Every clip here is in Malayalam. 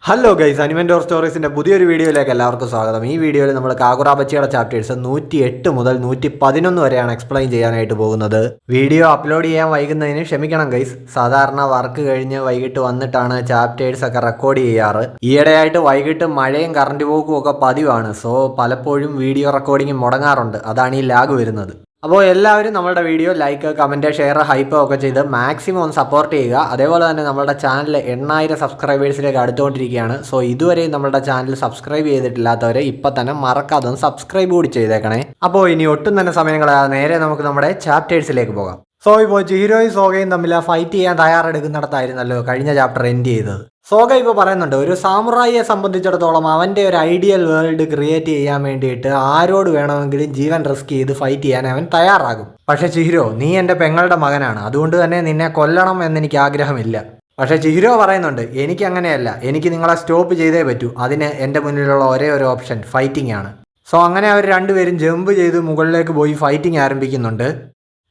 ഹലോ ഗൈസ്, അനിമെൻറ്റോർ സ്റ്റോറീസിൻ്റെ പുതിയൊരു വീഡിയോയിലേക്ക് എല്ലാവർക്കും സ്വാഗതം. ഈ വീഡിയോയിൽ നമ്മൾ കാഗുറ ബച്ചിയുടെ ചാപ്റ്റേഴ്സ് 108 മുതൽ 111 വരെയാണ് എക്സ്പ്ലെയിൻ ചെയ്യാനായിട്ട് പോകുന്നത്. വീഡിയോ അപ്ലോഡ് ചെയ്യാൻ വൈകുന്നതിന് ക്ഷമിക്കണം ഗൈസ്. സാധാരണ വർക്ക് കഴിഞ്ഞ് വൈകിട്ട് വന്നിട്ടാണ് ചാപ്റ്റേഴ്സ് ഒക്കെ റെക്കോർഡ് ചെയ്യാറ്. ഈയിടെയായിട്ട് വൈകിട്ട് മഴയും കറണ്ട് പോക്കും ഒക്കെ പതിവാണ്. സോ പലപ്പോഴും വീഡിയോ റെക്കോർഡിങ് മുടങ്ങാറുണ്ട്. അതാണ് ഈ ലാഗ് വരുന്നത്. അപ്പോൾ എല്ലാവരും നമ്മളുടെ video like, comment, share, hype ഒക്കെ ചെയ്ത് മാക്സിമം ഒന്ന് സപ്പോർട്ട് ചെയ്യുക. അതേപോലെ തന്നെ നമ്മളുടെ ചാനൽ 8000 സബ്സ്ക്രൈബേഴ്സിലേക്ക് അടുത്തുകൊണ്ടിരിക്കുകയാണ്. സോ ഇതുവരെയും നമ്മളുടെ ചാനൽ സബ്സ്ക്രൈബ് ചെയ്തിട്ടില്ലാത്തവരെ ഇപ്പം തന്നെ മറക്കാതെ ഒന്ന് സബ്സ്ക്രൈബ് കൂടി ചെയ്തേക്കണേ. അപ്പോൾ ഇനി ഒട്ടും തന്നെ സമയം കളയാതെ നേരെ നമുക്ക് നമ്മുടെ ചാപ്റ്റേഴ്സിലേക്ക് പോകാം. സോ ഇപ്പോൾ ചിഹിരോയും സോഗയും തമ്മിൽ ഫൈറ്റ് ചെയ്യാൻ തയ്യാറെടുക്കുന്നിടത്തായിരുന്നല്ലോ കഴിഞ്ഞ ചാപ്റ്റർ എൻഡ് ചെയ്തത്. സോഗ ഇപ്പോൾ പറയുന്നുണ്ട്, ഒരു സാമുറായിയെ സംബന്ധിച്ചിടത്തോളം അവൻ്റെ ഒരു ഐഡിയൽ വേൾഡ് ക്രിയേറ്റ് ചെയ്യാൻ വേണ്ടിയിട്ട് ആരോട് വേണമെങ്കിലും ജീവൻ റിസ്ക് ചെയ്ത് ഫൈറ്റ് ചെയ്യാൻ അവൻ തയ്യാറാകും. പക്ഷേ ചിഹിരോ, നീ എൻ്റെ പെങ്ങളുടെ മകനാണ്, അതുകൊണ്ട് തന്നെ നിന്നെ കൊല്ലണം എന്നെനിക്ക് ആഗ്രഹമില്ല. പക്ഷേ ചിഹിരോ പറയുന്നുണ്ട്, എനിക്ക് അങ്ങനെയല്ല, എനിക്ക് നിങ്ങളെ സ്റ്റോപ്പ് ചെയ്തേ പറ്റൂ. അതിന് എൻ്റെ മുന്നിലുള്ള ഒരേ ഒരു ഓപ്ഷൻ ഫൈറ്റിംഗ് ആണ്. സോ അങ്ങനെ അവർ രണ്ടുപേരും ജമ്പ് ചെയ്ത് മുകളിലേക്ക് പോയി ഫൈറ്റിംഗ് ആരംഭിക്കുന്നുണ്ട്.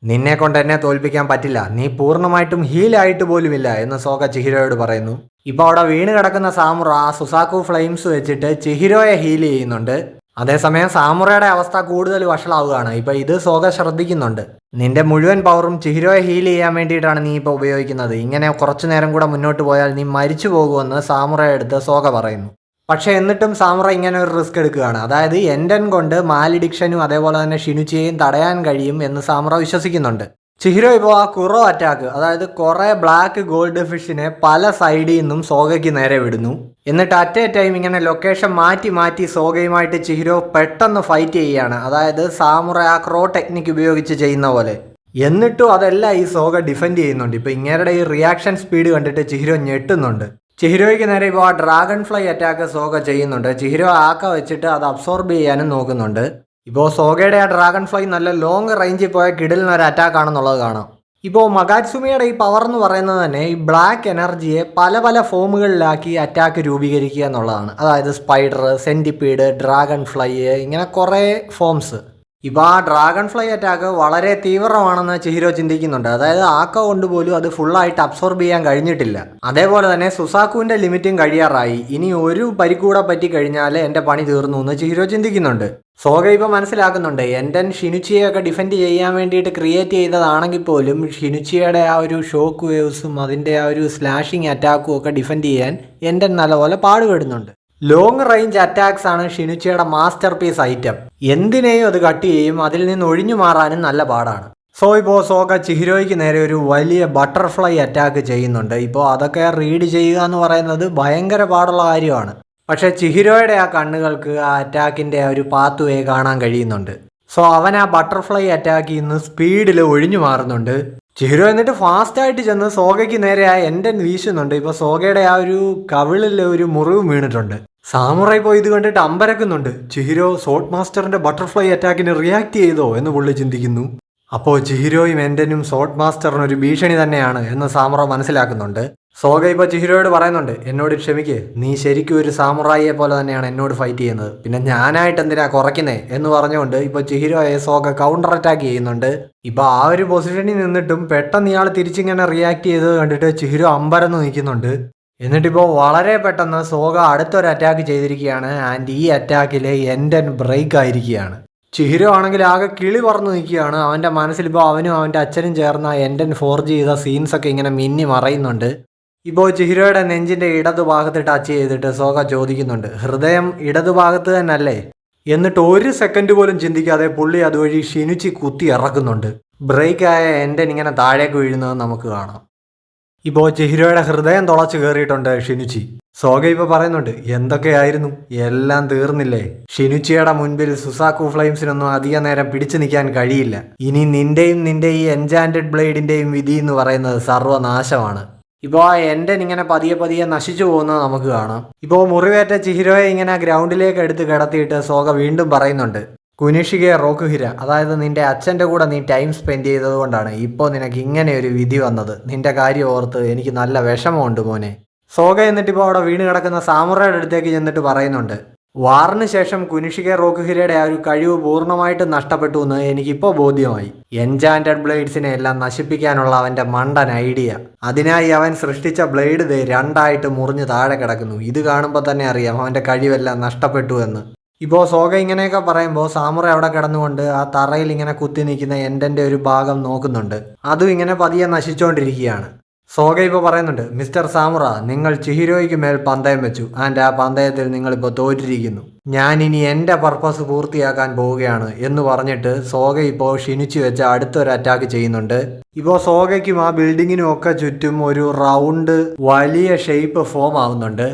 നിന്നെ കൊണ്ട് എന്നെ തോൽപ്പിക്കാൻ പറ്റില്ല, നീ പൂർണ്ണമായിട്ടും ഹീലായിട്ട് പോലുമില്ല എന്ന് സോഗ ചിഹിരോയോട് പറയുന്നു. ഇപ്പോൾ അവിടെ വീണ് കിടക്കുന്ന സാമുറ ആ സുസാക്കു ഫ്ലെയിംസ് വെച്ചിട്ട് ചിഹിരോയെ ഹീൽ ചെയ്യുന്നുണ്ട്. അതേസമയം സാമുറയുടെ അവസ്ഥ കൂടുതൽ വഷളാവുകയാണ്. ഇപ്പം ഇത് സോഗ ശ്രദ്ധിക്കുന്നുണ്ട്. നിന്റെ മുഴുവൻ പവറും ചിഹിരോയെ ഹീൽ ചെയ്യാൻ വേണ്ടിയിട്ടാണ് നീ ഇപ്പോൾ ഉപയോഗിക്കുന്നത്. ഇങ്ങനെ കുറച്ചു നേരം കൂടെ മുന്നോട്ട് പോയാൽ നീ മരിച്ചു പോകുമെന്ന് സാമുറയെ എടുത്ത് സോഗ പറയുന്നു. പക്ഷേ എന്നിട്ടും സാമുറ ഇങ്ങനെ ഒരു റിസ്ക് എടുക്കുകയാണ്. അതായത് എൻഡൻ കൊണ്ട് മാലിഡിക്ഷനും അതേപോലെ തന്നെ ഷിനുച്ചിയെയും തടയാൻ കഴിയും എന്ന് സാമുറ വിശ്വസിക്കുന്നുണ്ട്. ചിഹിരോ ഇപ്പോൾ ആ കുറോ അറ്റാക്ക്, അതായത് കുറേ ബ്ലാക്ക് ഗോൾഡ് ഫിഷിനെ പല സൈഡിൽ നിന്നും സോഗയ്ക്ക് നേരെ വിടുന്നു. എന്നിട്ട് അറ്റ് എ ടൈം ഇങ്ങനെ ലൊക്കേഷൻ മാറ്റി മാറ്റി സോഗയുമായിട്ട് ചിഹിരോ പെട്ടെന്ന് ഫൈറ്റ് ചെയ്യുകയാണ്. അതായത് സാമുറ ആ ക്രോ ടെക്നിക്ക് ഉപയോഗിച്ച് ചെയ്യുന്ന പോലെ. എന്നിട്ടും അതെല്ലാം ഈ സോഗ ഡിഫെൻഡ് ചെയ്യുന്നുണ്ട്. ഇപ്പോൾ ഇങ്ങേരുടെ ഈ റിയാക്ഷൻ സ്പീഡ് കണ്ടിട്ട് ചിഹിരോ ഞെട്ടുന്നുണ്ട്. ചിഹിരോയ്ക്ക് നേരെ ഇപ്പോൾ ആ ഡ്രാഗൺ ഫ്ലൈ അറ്റാക്ക് സോഗ ചെയ്യുന്നുണ്ട്. ചിഹിരോ ആക്ക വെച്ചിട്ട് അത് അബ്സോർബ് ചെയ്യാനും നോക്കുന്നുണ്ട്. ഇപ്പോൾ സോഗയുടെ ആ ഡ്രാഗൺ ഫ്ലൈ നല്ല ലോങ് റേഞ്ചിൽ പോയ കിടിലിനൊരു അറ്റാക്ക് ആണെന്നുള്ളത് കാണാം. ഇപ്പോൾ മഗാറ്റ്സുമിയുടെ ഈ പവർ എന്ന് പറയുന്നത് തന്നെ ഈ ബ്ലാക്ക് എനർജിയെ പല പല ഫോമുകളിലാക്കി അറ്റാക്ക് രൂപീകരിക്കുക എന്നുള്ളതാണ്. അതായത് സ്പൈഡർ, സെൻറ്റിപ്പീഡ്, ഡ്രാഗൺ ഫ്ലൈ, ഇങ്ങനെ കുറേ ഫോംസ്. ഇപ്പോൾ ആ ഡ്രാഗൺ ഫ്ലൈ അറ്റാക്ക് വളരെ തീവ്രമാണെന്ന് ചിഹിരോ ചിന്തിക്കുന്നുണ്ട്. അതായത് ആക്ക കൊണ്ടുപോലും അത് ഫുള്ളായിട്ട് അബ്സോർബ് ചെയ്യാൻ കഴിഞ്ഞിട്ടില്ല. അതേപോലെ തന്നെ സുസാക്കുവിൻ്റെ ലിമിറ്റും കഴിയാറായി. ഇനി ഒരു പരിക്കൂടെ പറ്റി കഴിഞ്ഞാൽ എൻ്റെ പണി തീർന്നു എന്ന് ചിഹിരോ ചിന്തിക്കുന്നുണ്ട്. സോഗ ഇപ്പോൾ മനസ്സിലാക്കുന്നുണ്ട്, എൻഡൻ ഷിനുച്ചിയൊക്കെ ഡിഫെൻഡ് ചെയ്യാൻ വേണ്ടിയിട്ട് ക്രിയേറ്റ് ചെയ്തതാണെങ്കിൽ പോലും ഷിനുച്ചിയുടെ ആ ഒരു ഷോക്ക് വേവ്സും അതിൻ്റെ ആ ഒരു സ്ലാഷിങ് അറ്റാക്കും ഒക്കെ ഡിഫെൻഡ് ചെയ്യാൻ എൻഡൻ നല്ലപോലെ പാടുപെടുന്നുണ്ട്. ലോങ് റേഞ്ച് അറ്റാക്സ് ആണ് ഷിനുച്ചിയുടെ മാസ്റ്റർ പീസ് ഐറ്റം. എന്തിനേയും അത് കട്ട് ചെയ്യും, അതിൽ നിന്ന് ഒഴിഞ്ഞു മാറാനും നല്ല പാടാണ്. സോ ഇപ്പോൾ സോഗ ചിഹിരോയ്ക്ക് നേരെ ഒരു വലിയ ബട്ടർഫ്ലൈ അറ്റാക്ക് ചെയ്യുന്നുണ്ട്. ഇപ്പോൾ അതൊക്കെ റീഡ് ചെയ്യുക എന്ന് പറയുന്നത് ഭയങ്കര പാടുള്ള കാര്യമാണ്. പക്ഷേ ചിഹിരോയുടെ ആ കണ്ണുകൾക്ക് ആ അറ്റാക്കിൻ്റെ ഒരു പാത്ത് വേ കാണാൻ കഴിയുന്നുണ്ട്. സോ അവൻ ആ ബട്ടർഫ്ലൈ അറ്റാക്കിൽ നിന്ന് സ്പീഡിൽ ഒഴിഞ്ഞു മാറുന്നുണ്ട്. ചിഹിരോ എന്നിട്ട് ഫാസ്റ്റായിട്ട് ചെന്ന് സോഗയ്ക്ക് നേരെ ആ എൻഡൻ വീശുന്നുണ്ട്. ഇപ്പോൾ സോഗയുടെ ആ ഒരു കവിളിൽ ഒരു മുറിവ് വീണിട്ടുണ്ട്. സാമുറ ഇപ്പോൾ ഇത് കണ്ടിട്ട് അമ്പരക്കുന്നുണ്ട്. ചിഹിരോ സോട്ട് മാസ്റ്ററിന്റെ ബട്ടർഫ്ലൈ അറ്റാക്കിന് റിയാക്ട് ചെയ്തോ എന്ന് പുള്ളി ചിന്തിക്കുന്നു. അപ്പോൾ ചിഹിരോയും എൻഡനും സോട്ട് മാസ്റ്ററിന് ഒരു ഭീഷണി തന്നെയാണ് എന്ന് സാമുറ മനസ്സിലാക്കുന്നുണ്ട്. സോഗ ഇപ്പോൾ ചിഹിരോയോട് പറയുന്നുണ്ട്, എന്നോട് ക്ഷമിക്ക്, നീ ശരിക്കും ഒരു സാമുറായിയെ പോലെ തന്നെയാണ് എന്നോട് ഫൈറ്റ് ചെയ്യുന്നത്, പിന്നെ ഞാനായിട്ട് എന്തിനാ കുറയ്ക്കുന്നേ എന്ന് പറഞ്ഞുകൊണ്ട് ഇപ്പോൾ ചിഹിരോയെ സോഗ കൗണ്ടർ അറ്റാക്ക് ചെയ്യുന്നുണ്ട്. ഇപ്പോൾ ആ ഒരു പൊസിഷനിൽ നിന്നിട്ടും പെട്ടെന്ന് ഇയാൾ തിരിച്ചിങ്ങനെ റിയാക്ട് ചെയ്തത് കണ്ടിട്ട് ചിഹിരോ അമ്പരന്ന് നിൽക്കുന്നുണ്ട്. എന്നിട്ടിപ്പോൾ വളരെ പെട്ടെന്ന് സോഗ അടുത്തൊരു അറ്റാക്ക് ചെയ്തിരിക്കുകയാണ്. ആൻഡ് ഈ അറ്റാക്കിൽ എൻഡൻ ബ്രേക്ക് ആയിരിക്കുകയാണ്. ചിഹിരോ ആണെങ്കിൽ ആകെ കിളി പറന്ന് നിൽക്കുകയാണ്. അവൻ്റെ മനസ്സിലിപ്പോൾ അവനും അവൻ്റെ അച്ഛനും ചേർന്ന എൻഡൻ ഫോർജ് ചെയ്ത സീൻസൊക്കെ ഇങ്ങനെ മിന്നി മറയുന്നുണ്ട്. ഇപ്പോൾ ചിഹിരോയുടെ നെഞ്ചിൻ്റെ ഇടതുഭാഗത്ത് ടച്ച് ചെയ്തിട്ട് സോഗ ചോദിക്കുന്നുണ്ട്, ഹൃദയം ഇടതുഭാഗത്ത് തന്നെയല്ലേ? എന്നിട്ട് ഒരു സെക്കൻഡ് പോലും ചിന്തിക്കാതെ പുള്ളി അതുവഴി ഷിനുച്ചി കുത്തി ഇറക്കുന്നുണ്ട്. ബ്രേക്കായ എൻഡൻ ഇങ്ങനെ താഴേക്ക് വീഴുന്നത് നമുക്ക് കാണാം. ഇപ്പോൾ ചിഹിരോയുടെ ഹൃദയം തുളച്ച് കയറിയിട്ടുണ്ട് ഷിനുച്ചി. സോഗ ഇപ്പോൾ പറയുന്നുണ്ട്, എന്തൊക്കെയായിരുന്നു, എല്ലാം തീർന്നില്ലേ? ഷിനുച്ചിയുടെ മുൻപിൽ സുസാക്കു ഫ്ലെയിംസിനൊന്നും അധിക നേരം പിടിച്ചു നിൽക്കാൻ കഴിയില്ല. ഇനി നിന്റെ ഈ എൻചാൻറ്റഡ് ബ്ലേഡിൻ്റെയും വിധി എന്ന് പറയുന്നത് സർവ്വനാശമാണ്. ഇപ്പോൾ ആ എൻഡൻ ഇങ്ങനെ പതിയെ പതിയെ നശിച്ചു പോകുന്നത് നമുക്ക് കാണാം. ഇപ്പോൾ മുറിവേറ്റ ചിഹിരോയെ ഇങ്ങനെ ഗ്രൗണ്ടിലേക്ക് എടുത്ത് കിടത്തിയിട്ട് സോഗ വീണ്ടും പറയുന്നുണ്ട്, കുനിഷികെ റോക്കുഹിര, അതായത് നിന്റെ അച്ഛൻ്റെ കൂടെ നീ ടൈം സ്പെൻഡ് ചെയ്തത് കൊണ്ടാണ് ഇപ്പോൾ നിനക്ക് ഇങ്ങനെ ഒരു വിധി വന്നത്. നിന്റെ കാര്യം ഓർത്ത് എനിക്ക് നല്ല വിഷമമുണ്ട് മോനെ. സോഗ എന്നിട്ടിപ്പോൾ അവിടെ വീണ് കിടക്കുന്ന സാമുറയുടെ അടുത്തേക്ക് ചെന്നിട്ട് പറയുന്നുണ്ട്, വാറിന് ശേഷം കുനിഷിക റോക്കുഹിരയുടെ ആ ഒരു കഴിവ് പൂർണ്ണമായിട്ട് നഷ്ടപ്പെട്ടു എന്ന് എനിക്കിപ്പോൾ ബോധ്യമായി. എൻചാൻറ്റഡ് ബ്ലേഡ്സിനെ എല്ലാം നശിപ്പിക്കാനുള്ള അവൻ്റെ മണ്ടൻ ഐഡിയ. അതിനായി അവൻ സൃഷ്ടിച്ച ബ്ലേഡ് ദേ രണ്ടായിട്ട് മുറിഞ്ഞ് താഴെ കിടക്കുന്നു. ഇത് കാണുമ്പോൾ തന്നെ അറിയാം അവൻ്റെ കഴിവെല്ലാം നഷ്ടപ്പെട്ടു എന്ന്. ഇപ്പോൾ സോഗ ഇങ്ങനെയൊക്കെ പറയുമ്പോൾ സാമുറ അവിടെ കിടന്നുകൊണ്ട് ആ തറയിൽ ഇങ്ങനെ കുത്തി നിൽക്കുന്ന എൻ്റെ ഒരു ഭാഗം നോക്കുന്നുണ്ട്. അതും ഇങ്ങനെ പതിയെ നശിച്ചുകൊണ്ടിരിക്കുകയാണ്. സോഗ ഇപ്പോൾ പറയുന്നുണ്ട്, മിസ്റ്റർ സാമുറ, നിങ്ങൾ ചിഹിരോയ്ക്ക് മേൽ പന്തയം വെച്ചു. ആൻഡ് ആ പന്തയത്തിൽ നിങ്ങളിപ്പോൾ തോറ്റിരിക്കുന്നു. ഞാനിനി എൻ്റെ പർപ്പസ് പൂർത്തിയാക്കാൻ പോവുകയാണ് എന്ന് പറഞ്ഞിട്ട് സോഗ ഇപ്പോൾ ക്ഷണിച്ചു വെച്ച് അടുത്തൊരു അറ്റാക്ക് ചെയ്യുന്നുണ്ട്. ഇപ്പോൾ സോഗയ്ക്കും ആ ബിൽഡിങ്ങിനും ഒക്കെ ചുറ്റും ഒരു റൗണ്ട് വലിയ ഷേപ്പ് ഫോം ആവുന്നുണ്ട്.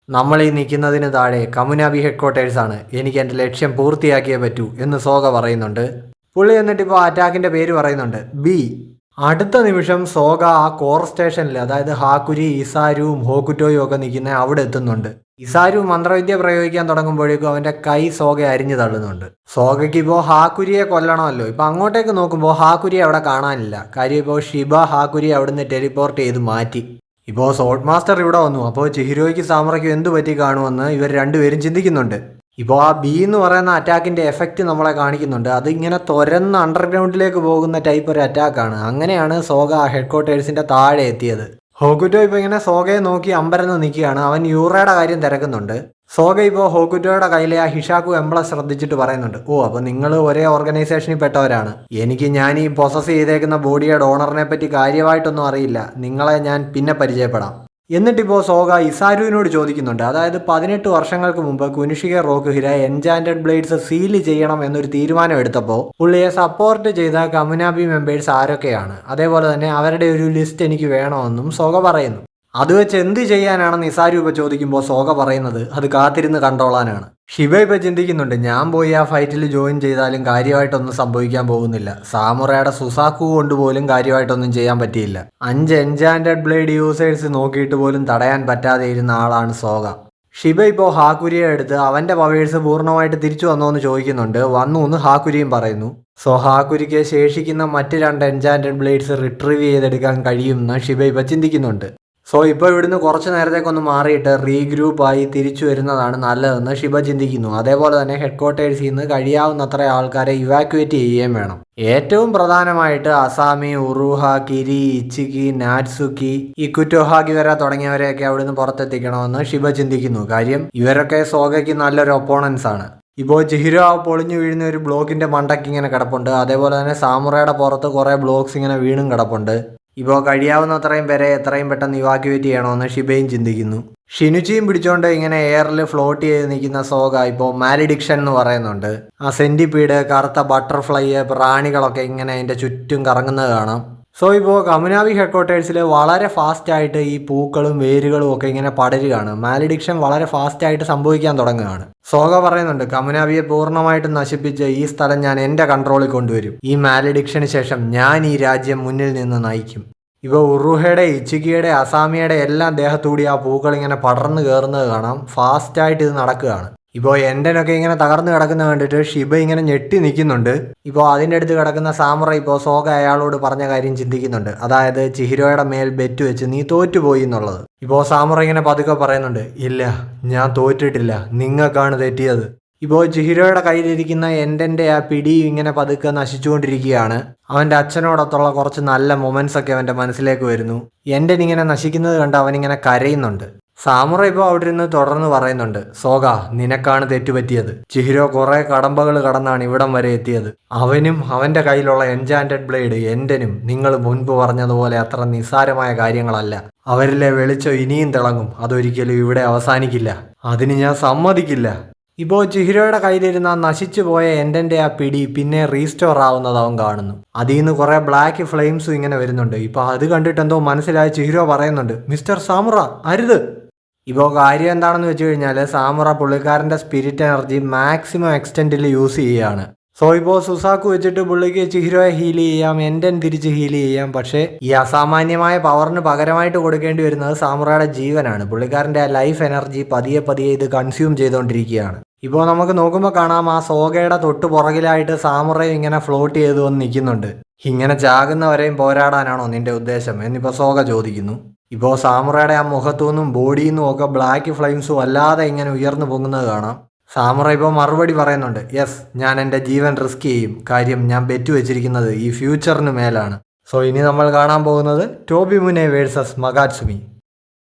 നമ്മൾ ഈ നിൽക്കുന്നതിന് താഴെ കമുനാബി ഹെഡ്ക്വാർട്ടേഴ്സാണ്. എനിക്ക് എൻ്റെ ലക്ഷ്യം പൂർത്തിയാക്കിയേ പറ്റൂ എന്ന് സോഗ പറയുന്നുണ്ട്. പുള്ളി എന്നിട്ടിപ്പോൾ അറ്റാക്കിൻ്റെ പേര് പറയുന്നുണ്ട്, ബി. അടുത്ത നിമിഷം സോഗ ആ കോർ സ്റ്റേഷനിൽ, അതായത് ഹാക്കുരി, ഇസാരുവും ഹോക്കുറ്റോയും ഒക്കെ നിൽക്കുന്ന അവിടെ എത്തുന്നുണ്ട്. ഇസാരു മന്ത്രവിദ്യ പ്രയോഗിക്കാൻ തുടങ്ങുമ്പോഴേക്കും അവൻ്റെ കൈ സോഗ അരിഞ്ഞു തള്ളുന്നുണ്ട്. സോഗയ്ക്ക് ഇപ്പോൾ ഹാക്കുരിയെ കൊല്ലണമല്ലോ. ഇപ്പോൾ അങ്ങോട്ടേക്ക് നോക്കുമ്പോൾ ഹാക്കുരിയെ അവിടെ കാണാനില്ല. കാര്യം ഇപ്പോൾ ഷിബ ഹാക്കുരിയെ അവിടുന്ന് ടെലിപ്പോർട്ട് ചെയ്ത് മാറ്റി. ഇപ്പോൾ സോൾട്ട് മാസ്റ്റർ ഇവിടെ വന്നു. അപ്പോൾ ചിഹിരോയ്ക്ക് സാമുറയ്ക്കും എന്തു പറ്റി കാണുമെന്ന് ഇവർ രണ്ടുപേരും ചിന്തിക്കുന്നുണ്ട്. ഇപ്പോൾ ആ ബി എന്ന് പറയുന്ന അറ്റാക്കിൻ്റെ എഫക്റ്റ് നമ്മളെ കാണിക്കുന്നുണ്ട്. അതിങ്ങനെ തുരന്ന് അണ്ടർഗ്രൗണ്ടിലേക്ക് പോകുന്ന ടൈപ്പ് ഒരു അറ്റാക്കാണ്. അങ്ങനെയാണ് സോഗ ഹെഡ്ക്വാർട്ടേഴ്സിൻ്റെ താഴെ എത്തിയത്. ഹോക്കുറ്റോ ഇപ്പോൾ ഇങ്ങനെ സോഗയെ നോക്കി അമ്പരന്ന് നിൽക്കുകയാണ്. അവൻ യൂറയുടെ കാര്യം തിരക്കുന്നുണ്ട്. സോഗ ഇപ്പോൾ ഹോക്കുറ്റോയുടെ കയ്യിലെ ആ ഹിഷാക്കു എംബ്ലം ശ്രദ്ധിച്ചിട്ട് പറയുന്നുണ്ട്, ഓ അപ്പോൾ നിങ്ങൾ ഒരേ ഓർഗനൈസേഷനിൽ പെട്ടവരാണ്. ഞാൻ ഈ പൊസസ് ചെയ്തേക്കുന്ന ബോഡിയുടെ ഓണറിനെ പറ്റി കാര്യമായിട്ടൊന്നും അറിയില്ല. നിങ്ങളെ ഞാൻ പിന്നെ പരിചയപ്പെടാം. എന്നിട്ടിപ്പോൾ സോഗ ഇസാരുവിനോട് ചോദിക്കുന്നുണ്ട്. അതായത് 18 വർഷങ്ങൾക്ക് മുമ്പ് കുനിഷിക റോക്കുഹിര എൻചാൻറ്റഡ് ബ്ലേഡ്സ് സീൽ ചെയ്യണം എന്നൊരു തീരുമാനം എടുത്തപ്പോൾ പുള്ളിയെ സപ്പോർട്ട് ചെയ്ത കമുനാബി മെമ്പേഴ്സ് ആരൊക്കെയാണ്, അതേപോലെ തന്നെ അവരുടെ ഒരു ലിസ്റ്റ് എനിക്ക് വേണമെന്നും സോഗ പറയുന്നു. അത് വെച്ച് എന്ത് ചെയ്യാനാണെന്ന് ഇസാരു ഇപ്പോൾ ചോദിക്കുമ്പോൾ സോഗ പറയുന്നത് അത് കാത്തിരുന്ന് കണ്ടോളാനാണ്. ഷിബ ഇപ്പോൾ ചിന്തിക്കുന്നുണ്ട്, ഞാൻ പോയി ആ ഫൈറ്റിൽ ജോയിൻ ചെയ്താലും കാര്യമായിട്ടൊന്നും സംഭവിക്കാൻ പോകുന്നില്ല. സാമുറയുടെ സുസാക്കു കൊണ്ടുപോലും കാര്യമായിട്ടൊന്നും ചെയ്യാൻ പറ്റിയില്ല. 5 എൻചാൻറ്റഡ് ബ്ലേഡ് യൂസേഴ്സ് നോക്കിയിട്ട് പോലും തടയാൻ പറ്റാതെ ഇരുന്ന ആളാണ് സോഗ. ഷിബ ഇപ്പോൾ ഹാക്കുരിയെ എടുത്ത് അവൻ്റെ പവേഴ്സ് പൂർണ്ണമായിട്ട് തിരിച്ചു വന്നോ എന്ന് ചോദിക്കുന്നുണ്ട്. വന്നു എന്ന് ഹാക്കുരിയും പറയുന്നു. സോ ഹാക്കുരിക്ക് ശേഷിക്കുന്ന മറ്റ് 2 എൻചാൻറ്റഡ് ബ്ലേഡ്സ് റിട്രീവ് ചെയ്തെടുക്കാൻ കഴിയുമെന്ന് ഷിബ ഇപ്പോൾ ചിന്തിക്കുന്നുണ്ട്. സോ ഇപ്പോൾ ഇവിടുന്ന് കുറച്ച് നേരത്തേക്കൊന്ന് മാറിയിട്ട് റീഗ്രൂപ്പായി തിരിച്ചു വരുന്നതാണ് നല്ലതെന്ന് ഷിബ ചിന്തിക്കുന്നു. അതേപോലെ തന്നെ ഹെഡ്ക്വാർട്ടേഴ്സിൽ നിന്ന് കഴിയാവുന്നത്ര ആൾക്കാരെ ഇവാക്യുവേറ്റ് ചെയ്യുകയും വേണം. ഏറ്റവും പ്രധാനമായിട്ട് അസാമി, ഉറുഹ, കിരി, ഇച്ചിക്കി, നാറ്റ്സുക്കി, ഇക്കുറ്റോഹാഗി വരെ തുടങ്ങിയവരെയൊക്കെ അവിടുന്ന് പുറത്തെത്തിക്കണമെന്ന് ഷിബ ചിന്തിക്കുന്നു. കാര്യം ഇവരൊക്കെ സോഗയ്ക്ക് നല്ലൊരു ഒപ്പോണൻസ് ആണ്. ഇപ്പോൾ ചിഹിരോ പൊളിഞ്ഞു വീഴുന്ന ഒരു ബ്ലോക്കിൻ്റെ മണ്ടയ്ക്ക് ഇങ്ങനെ കിടപ്പുണ്ട്. അതേപോലെ തന്നെ സാമുറയുടെ പുറത്ത് കുറേ ബ്ലോക്സ് ഇങ്ങനെ വീണും കിടപ്പുണ്ട്. ഇപ്പോൾ കഴിയാവുന്നത്രയും പേരെ എത്രയും പെട്ടെന്ന് ഇവാക്യുവേറ്റ് ചെയ്യണമെന്ന് ഷിബയും ചിന്തിക്കുന്നു. ഷിനുച്ചിയും പിടിച്ചുകൊണ്ട് ഇങ്ങനെ എയറിൽ ഫ്ലോട്ട് ചെയ്ത് നിൽക്കുന്ന സോഗ ഇപ്പോൾ മാലിഡിക്ഷൻ എന്ന് പറയുന്നുണ്ട്. ആ സെൻറ്റിപീഡ്, കറുത്ത ബട്ടർഫ്ലൈ, പ്രാണികളൊക്കെ ഇങ്ങനെ അതിൻ്റെ ചുറ്റും കറങ്ങുന്നത് കാണാം. സോ ഇപ്പോൾ കമുനാബി ഹെഡ്ക്വാർട്ടേഴ്സിൽ വളരെ ഫാസ്റ്റായിട്ട് ഈ പൂക്കളും വേരുകളും ഒക്കെ ഇങ്ങനെ പടരുകയാണ്. മാലിഡിക്ഷൻ വളരെ ഫാസ്റ്റായിട്ട് സംഭവിക്കാൻ തുടങ്ങുകയാണ്. സോഗ പറയുന്നുണ്ട്, കമുനാബിയെ പൂർണ്ണമായിട്ടും നശിപ്പിച്ച് ഈ സ്ഥലം ഞാൻ എൻ്റെ കൺട്രോളിൽ കൊണ്ടുവരും. ഈ മാലിഡിക്ഷന് ശേഷം ഞാൻ ഈ രാജ്യം മുന്നിൽ നിന്ന് നയിക്കും. ഇപ്പോൾ ഉറുഹയുടെ, ഇച്ചിക്കിയുടെ, അസാമിയുടെ എല്ലാം ദേഹത്തൂടി ആ പൂക്കൾ ഇങ്ങനെ പടർന്നു കയറുന്നത് കാണാം. ഫാസ്റ്റായിട്ട് ഇത് നടക്കുകയാണ്. ഇപ്പോൾ എൻ്റെനൊക്കെ ഇങ്ങനെ തകർന്നു കിടക്കുന്നത് കണ്ടിട്ട് ഷിബ ഇങ്ങനെ ഞെട്ടി നിൽക്കുന്നുണ്ട്. ഇപ്പോൾ അതിൻ്റെ അടുത്ത് കിടക്കുന്ന സാമുറ ഇപ്പോൾ സോഗ അയാളോട് പറഞ്ഞ കാര്യം ചിന്തിക്കുന്നുണ്ട്. അതായത് ചിഹിരോയുടെ മേൽ ബെറ്റ് വെച്ച് നീ തോറ്റുപോയി എന്നുള്ളത്. ഇപ്പോൾ സാമുറ ഇങ്ങനെ പതുക്കെ പറയുന്നുണ്ട്, ഇല്ല ഞാൻ തോറ്റിട്ടില്ല, നിങ്ങൾക്കാണ് തെറ്റിയത്. ഇപ്പോൾ ചിഹിരോയുടെ കയ്യിലിരിക്കുന്ന എൻ്റെ ആ പിടി ഇങ്ങനെ പതുക്കെ നശിച്ചുകൊണ്ടിരിക്കുകയാണ്. അവൻ്റെ അച്ഛനോടൊത്തുള്ള കുറച്ച് നല്ല മൊമെൻറ്റ്സ് ഒക്കെ അവൻ്റെ മനസ്സിലേക്ക് വരുന്നു. ഇങ്ങനെ നശിക്കുന്നത് കണ്ട് അവനിങ്ങനെ കരയുന്നുണ്ട്. സാമുറ ഇപ്പോൾ അവിടെ ഇരുന്ന് തുടർന്ന് പറയുന്നുണ്ട്, സോഗ നിനക്കാണ് തെറ്റുപറ്റിയത്. ചിഹിരോ കുറേ കടമ്പകൾ കടന്നാണ് ഇവിടം വരെ എത്തിയത്. അവനും അവൻ്റെ കയ്യിലുള്ള എൻചാൻറ്റഡ് ബ്ലേഡ് എൻ്റെനും നിങ്ങൾ മുൻപ് പറഞ്ഞതുപോലെ അത്ര നിസ്സാരമായ കാര്യങ്ങളല്ല. അവരിലെ വെളിച്ചം ഇനിയും തിളങ്ങും. അതൊരിക്കലും ഇവിടെ അവസാനിക്കില്ല. അതിന് ഞാൻ സമ്മതിക്കില്ല. ഇപ്പോൾ ചിഹിരോയുടെ കയ്യിലിരുന്ന നശിച്ചു പോയ എൻ്റെ ആ പിടി പിന്നെ റീസ്റ്റോർ ആവുന്നത് അവൻ കാണുന്നു. അതിൽ നിന്ന് കുറേ ബ്ലാക്ക് ഫ്ലെയിംസും ഇങ്ങനെ വരുന്നുണ്ട്. ഇപ്പോൾ അത് കണ്ടിട്ട് എന്തോ മനസ്സിലായ ചിഹിരോ പറയുന്നുണ്ട്, മിസ്റ്റർ സാമുറ അരുത്. ഇപ്പോൾ കാര്യം എന്താണെന്ന് വെച്ച് കഴിഞ്ഞാൽ സാമുറ പുള്ളിക്കാരൻ്റെ സ്പിരിറ്റ് എനർജി മാക്സിമം എക്സ്റ്റെൻഡിൽ യൂസ് ചെയ്യുകയാണ്. സോ ഇപ്പോൾ സുസാക്കു വെച്ചിട്ട് പുള്ളിക്ക് ചിഹിരോയെ ഹീൽ ചെയ്യാം, എൻ്റെ തിരിച്ച് ഹീൽ ചെയ്യാം. പക്ഷേ ഈ അസാമാന്യമായ പവറിന് പകരമായിട്ട് കൊടുക്കേണ്ടി വരുന്നത് സാമുറയുടെ ജീവനാണ്. പുള്ളിക്കാരൻ്റെ ആ ലൈഫ് എനർജി പതിയെ പതിയെ ഇത് കൺസ്യൂം ചെയ്തുകൊണ്ടിരിക്കുകയാണ്. ഇപ്പോൾ നമുക്ക് നോക്കുമ്പോൾ കാണാം ആ സോഗയുടെ തൊട്ട് പുറകിലായിട്ട് സാമുറയും ഇങ്ങനെ ഫ്ലോട്ട് ചെയ്ത് വന്ന് നിൽക്കുന്നുണ്ട്. ഇങ്ങനെ ചാകുന്നവരെയും പോരാടാനാണോ നിന്റെ ഉദ്ദേശം എന്നിപ്പോൾ സോഗ ചോദിക്കുന്നു. ഇപ്പോൾ സാമുറയുടെ ആ മുഖത്തു നിന്നും ബോഡിയിൽ നിന്നും ഒക്കെ ബ്ലാക്ക് ഫ്ലെയിംസും അല്ലാതെ ഇങ്ങനെ ഉയർന്നു പൊങ്ങുന്നത് കാണാം. സാമുറ ഇപ്പോൾ മറുപടി പറയുന്നുണ്ട്, യെസ്, ഞാൻ എൻ്റെ ജീവൻ റിസ്ക് ചെയ്യും. കാര്യം ഞാൻ ബെറ്റ് വെച്ചിരിക്കുന്നത് ഈ ഫ്യൂച്ചറിന് മേലാണ്. സോ ഇനി നമ്മൾ കാണാൻ പോകുന്നത് ടോബിമുനെ വേഴ്സസ് മഗാറ്റ്സുമി.